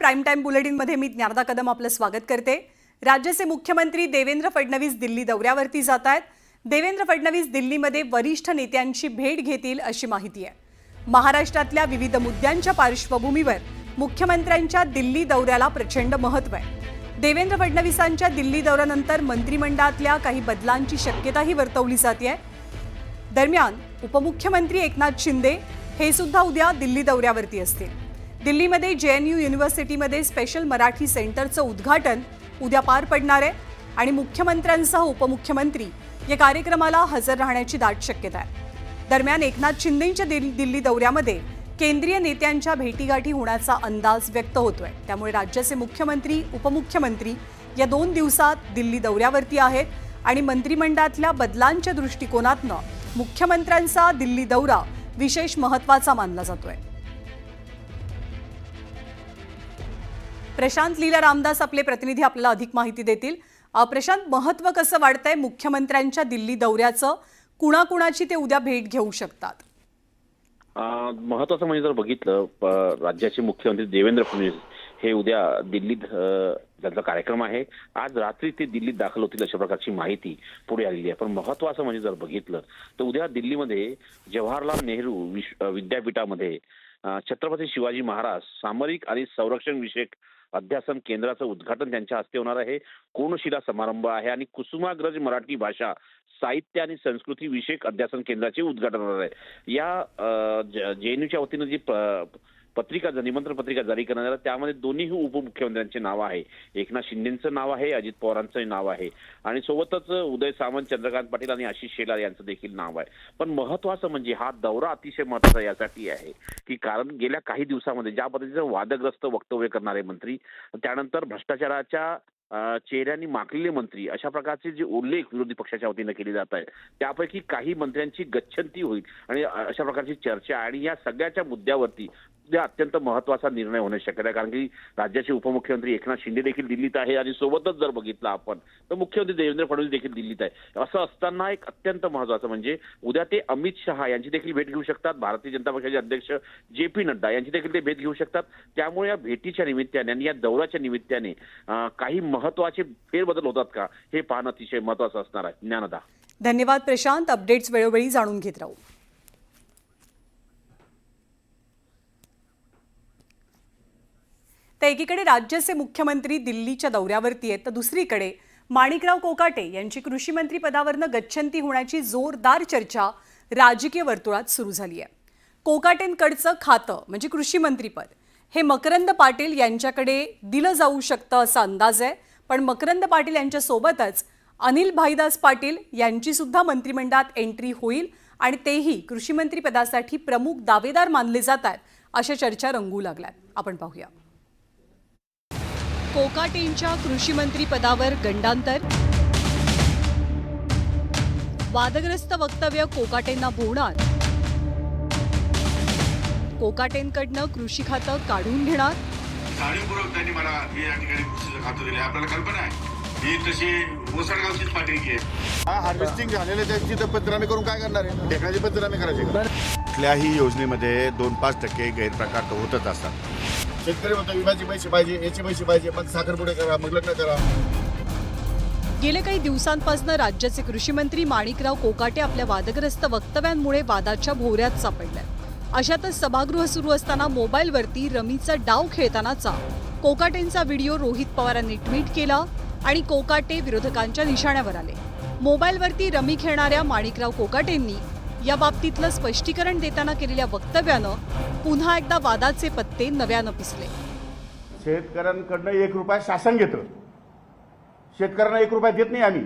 Prime time बुलेटिनमध्ये मी ज्ञानदा कदम आपलं स्वागत करते। राज्याचे मुख्यमंत्री देवेंद्र फडणवीस दिल्ली दौऱ्यावरती जात आहेत। देवेंद्र फडणवीस दिल्लीमध्ये वरिष्ठ नेत्यांची भेट घेतील अशी माहिती आहे। महाराष्ट्रातल्या विविध मुद्द्यांच्या पार्श्वभूमीवर मुख्यमंत्र्यांच्या दिल्ली दौऱ्याला प्रचंड महत्त्व आहे। देवेंद्र फडणवीसांच्या दिल्ली दौऱ्यानंतर मंत्रिमंडळातल्या काही बदलांची शक्यताही वर्तवली जाते। दरम्यान उपमुख्यमंत्री एकनाथ शिंदे हे सुद्धा उद्या दिल्ली दौऱ्यावरती असतील। दिल्लीमध्ये JNU युनिव्हर्सिटीमध्ये स्पेशल मराठी सेंटरचं उद्घाटन उद्या पार पडणार आहे आणि मुख्यमंत्र्यांसह उपमुख्यमंत्री या कार्यक्रमाला हजर राहण्याची दाट शक्यता आहे। दरम्यान एकनाथ शिंदेंच्या दिल्ली दौऱ्यामध्ये केंद्रीय नेत्यांच्या भेटीगाठी होण्याचा अंदाज व्यक्त होतोय। त्यामुळे राज्याचे मुख्यमंत्री उपमुख्यमंत्री या 2 दिवसात दिल्ली दौऱ्यावरती आहेत आणि मंत्रिमंडळातल्या बदलांच्या दृष्टिकोनातनं मुख्यमंत्र्यांचा दिल्ली दौरा विशेष महत्त्वाचा मानला जातोय। प्रशांत लीला रामदास आपले प्रतिनिधी आपल्याला अधिक माहिती देतील। प्रशांत, महत्त्व कसं वाढतंय मुख्यमंत्र्यांच्या दिल्ली दौऱ्याचं? कुणाकुणाची ते उद्या भेट घेऊ शकतात? महत्त्वाचं म्हणजे जर बघितलं, राज्याचे मुख्यमंत्री देवेंद्र फडणवीस हे उद्या दिल्लीत त्यांचा कार्यक्रम आहे। आज रात्री ते दिल्लीत दाखल होतील अशा प्रकारची माहिती पुढे आलेली आहे। पण महत्त्वाचं म्हणजे जर बघितलं तर उद्या दिल्लीमध्ये जवाहरलाल नेहरू विद्यापीठामध्ये छत्रपती शिवाजी महाराज सामरिक आणि संरक्षण विषयक अध्यासन केंद्राचं उद्घाटन त्यांच्या हस्ते होणार आहे। कोनशिला समारंभ आहे आणि कुसुमाग्रज मराठी भाषा साहित्य आणि संस्कृती विषयक अध्यासन केंद्राचे उद्घाटन होणार आहे। या JNUच्या वतीनं जी पत्रिका निमंत्रण पत्रिका जारी करण्यात आली त्यामध्ये दोन्ही उपमुख्यमंत्र्यांचे नाव आहे। एकनाथ शिंदेंचं नाव आहे, अजित पवारांचं नाव आहे आणि सोबतच उदय सामंत, चंद्रकांत पाटील आणि आशिष शेलार यांचं देखील नाव आहे। पण महत्त्वाचं म्हणजे हा दौरा अतिशय महत्त्वाचा यासाठी आहे की कारण गेल्या काही दिवसामध्ये ज्या पद्धतीचं वादग्रस्त वक्तव्य करणारे मंत्री, त्यानंतर भ्रष्टाचाराच्या चेहऱ्यांनी माखलेले मंत्री, अशा प्रकारचे जे उल्लेख विरोधी पक्षाच्या वतीनं केले जात आहेत त्यापैकी काही मंत्र्यांची गच्छंती होईल आणि अशा प्रकारची चर्चा आणि या सगळ्याच्या मुद्द्यावरती अत्यंत महत्त्वाचा निर्णय होण्याची शक्यता आहे। कारण की राज्याचे उपमुख्यमंत्री एकनाथ शिंदे देखील दिल्लीत आहे आणि सोबतच जर बघितलं आपण तर मुख्यमंत्री देवेंद्र फडणवीस देखील दिल्लीत आहे। असं असताना एक अत्यंत महत्त्वाचं म्हणजे उद्या ते अमित शहा यांची देखील भेट घेऊ शकतात, भारतीय जनता पक्षाचे अध्यक्ष JP नड्डा यांची देखील ते भेट घेऊ शकतात। त्यामुळे या भेटीच्या निमित्ताने आणि या दौऱ्याच्या निमित्ताने काही महत्त्वाचे फेरबदल होतात का हे पाहणं अतिशय महत्त्वाचं असणार आहे। ज्ञानदा, धन्यवाद प्रशांत। अपडेट्स वेळोवेळी जाणून घेत राहू। तर एकीकडे राज्याचे मुख्यमंत्री दिल्लीच्या दौऱ्यावरती आहेत तर दुसरीकडे माणिकराव कोकाटे यांची कृषी मंत्री पदावरनं गच्छंती होण्याची जोरदार चर्चा राजकीय वर्तुळात सुरू झाली आहे। कोकाटेंकडचं खातं म्हणजे कृषी मंत्रीपद हे मकरंद पाटील यांच्याकडे दिलं जाऊ शकतं असा अंदाज आहे। पण मकरंद पाटील यांच्या सोबतच अनिल भाईदास पाटील यांची सुद्धा मंत्रिमंडळात एंट्री होईल आणि तेही कृषी मंत्री पदासाठी प्रमुख दावेदार मानले जातात अशा चर्चा रंगू लागल्यात। आपण पाहूया। कोकाटेंच्या कृषी मंत्री पदावर गंडांतर, वादग्रस्त वक्तव्य कोकाटेंना भोवणार, कोकाटेंकडनं कृषी खातं काढून घेणार, जाणीवपूर्वक त्यांनी मला हे या ठिकाणी कृषीचं खातं दिले। आपल्याला कल्पना आहे ही तशी ओसडगावचीच पाटील की आहे। हार्वेस्टिंग झालेले त्यांची पंचनामे करून काय करणार आहे? टेकनाची पंचनामे करायचे। कुठल्याही योजनेमध्ये 2-5% गैरप्रकार तर होतच असतात। शेतकरी म्हणतो विम्याचे पैसे पाहिजे, याचे पैसे पाहिजे, पण साखरपुडे करा, मग लग्न करा। गेले काही दिवसांपासून राज्याचे कृषी मंत्री माणिकराव कोकाटे आपल्या वादग्रस्त वक्तव्यांमुळे वादाच्या भोवऱ्यात सापडल्यात। अशातच सभागृह सुरू असताना मोबाईलवरती रमीचा डाव खेळतानाचा कोकाटेंचा व्हिडिओ रोहित पवारांनी ट्विट केला आणि कोकाटे विरोधकांच्या निशाण्यावर आले। मोबाईलवरती रमी खेळणाऱ्या माणिकराव कोकाटेंनी या बाबतीतलं स्पष्टीकरण देताना केलेल्या वक्तव्यानं पुन्हा एकदा वादाचे पत्ते नव्यानं पिसले। शेतकऱ्यांकडनं 1 रुपया शासन घेतं, शेतकऱ्यांना 1 रुपया देत नाही आम्ही।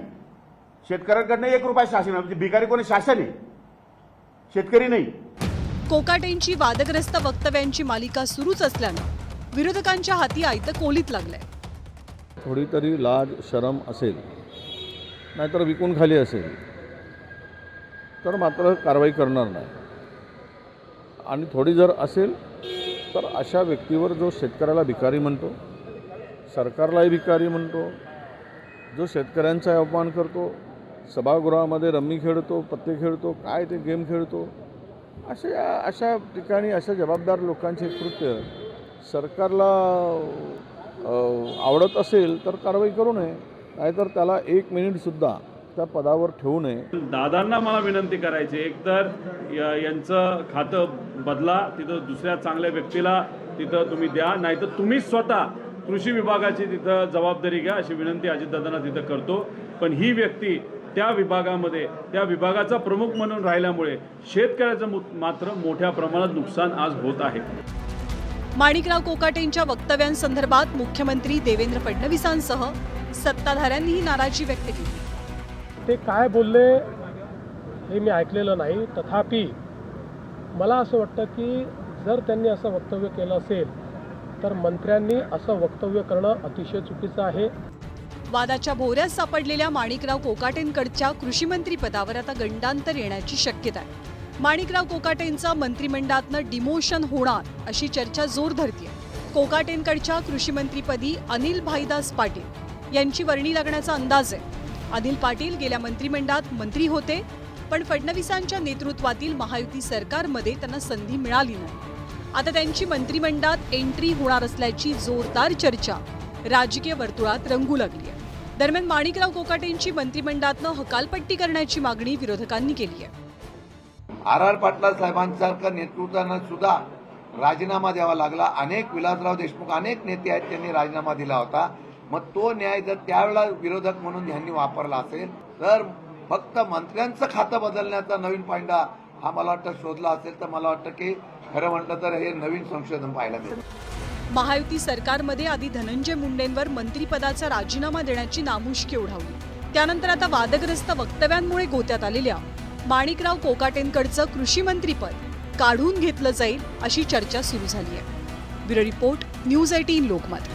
शेतकऱ्यांकडनं 1 रुपया शासन, म्हणजे भिकारी कोणी? शासन आहे, शेतकरी नाही। कोकाटेंची वादग्रस्त वक्तव्यांची मालिका सुरूच असल्यानं विरोधकांच्या हाती आयतं कोलीत लागलंय। थोडी तरी लाज शरम असेल, नाहीतर विकून खाली असेल तर मात्र कारवाई करणार नाही। आणि थोडी जर असेल तर अशा व्यक्तीवर जो शेतकऱ्याला भिकारी म्हणतो, सरकारलाही भिकारी म्हणतो, जो शेतकऱ्यांचा अपमान करतो, सभागृहामध्ये रम्मी खेळतो, पत्ते खेळतो, काय ते गेम खेळतो, अशा ठिकाणी अशा जबाबदार लोकांचे कृत्य सरकारला आवडत असेल तर कारवाई करू नये, नाहीतर त्याला 1 मिनिटसुद्धा त्या पदावर ठेवू नये. दादांना मला विनंती करायची, एकतर यांचं खातं बदला, तिथं दुसऱ्या चांगल्या व्यक्तीला तिथं तुम्ही द्या, नाहीतर तुम्हीच स्वतः कृषी विभागाची तिथं जबाबदारी घ्या, अशी विनंती अजितदादांना तिथं करतो. पण ही व्यक्ती त्या विभागामध्ये त्या विभागाचा प्रमुख म्हणून राहिल्यामुळे शेतकऱ्याचं मात्र मोठ्या प्रमाणात नुकसान आज होत आहे. माणिकराव कोकाटेंच्या वक्तव्यांसंदर्भात मुख्यमंत्री देवेंद्र फडणवीसांसह सत्ताधाऱ्यांनीही नाराजी व्यक्त केली. ते काय बोलले हे मी ऐकलेलं नाही, तथापि मला असं वाटतं की जर त्यांनी असं वक्तव्य केलं असेल तर मंत्र्यांनी असं वक्तव्य करणं अतिशय चुकीचं आहे. वादाच्या भोवऱ्यात सापडलेल्या माणिकराव कोकाटेंकडच्या कृषीमंत्री पदावर आता गंडांतर येण्याची शक्यता आहे. माणिकराव कोकाटेंचं मंत्रिमंडळातनं डिमोशन होणार अशी चर्चा जोर धरतीये. कोकाटेंकडच्या कृषीमंत्रीपदी अनिल भाईदास पाटील यांची वर्णी लागण्याचा अंदाज आहे. अनिल पाटील गेल्या मंत्रिमंडळात मंत्री होते, पण फडणवीसांच्या नेतृत्वातील महायुती सरकारमध्ये त्यांना संधी मिळाली नाही. आता त्यांची मंत्रिमंडळात एंट्री होणार असल्याची जोरदार चर्चा राजकीय वर्तुळात रंगू लागली आहे. दरम्यान माणिकराव कोकाटेंची मंत्रिमंडळातनं हकालपट्टी करण्याची मागणी विरोधकांनी केली आहे. आर पाटला साहेबांसारखं नेतृत्वानं सुद्धा राजीनामा द्यावा लागला. अनेक विलासराव देशमुख अनेक नेते आहेत त्यांनी राजीनामा दिला होता. मग तो न्याय जर त्यावेळेला विरोधक म्हणून यांनी वापरला असेल तर फक्त मंत्र्यांचं खातं बदलण्याचा नवीन पायंडा हा मला वाटतं शोधला असेल तर मला वाटतं की खरं म्हटलं तर हे नवीन संशोधन पाहायला मिळेल. महायुती सरकारमध्ये आधी धनंजय मुंडेंवर मंत्रिपदाचा राजीनामा देण्याची नामुष्की ओढावली. त्यानंतर आता वादग्रस्त वक्तव्यांमुळे गोत्यात आलेल्या माणिकराव कोकाटेंकडचं कृषीमंत्रीपद काढून घेतलं जाईल अशी चर्चा सुरू झाली आहे. Bureau report, news 18 Lokmat.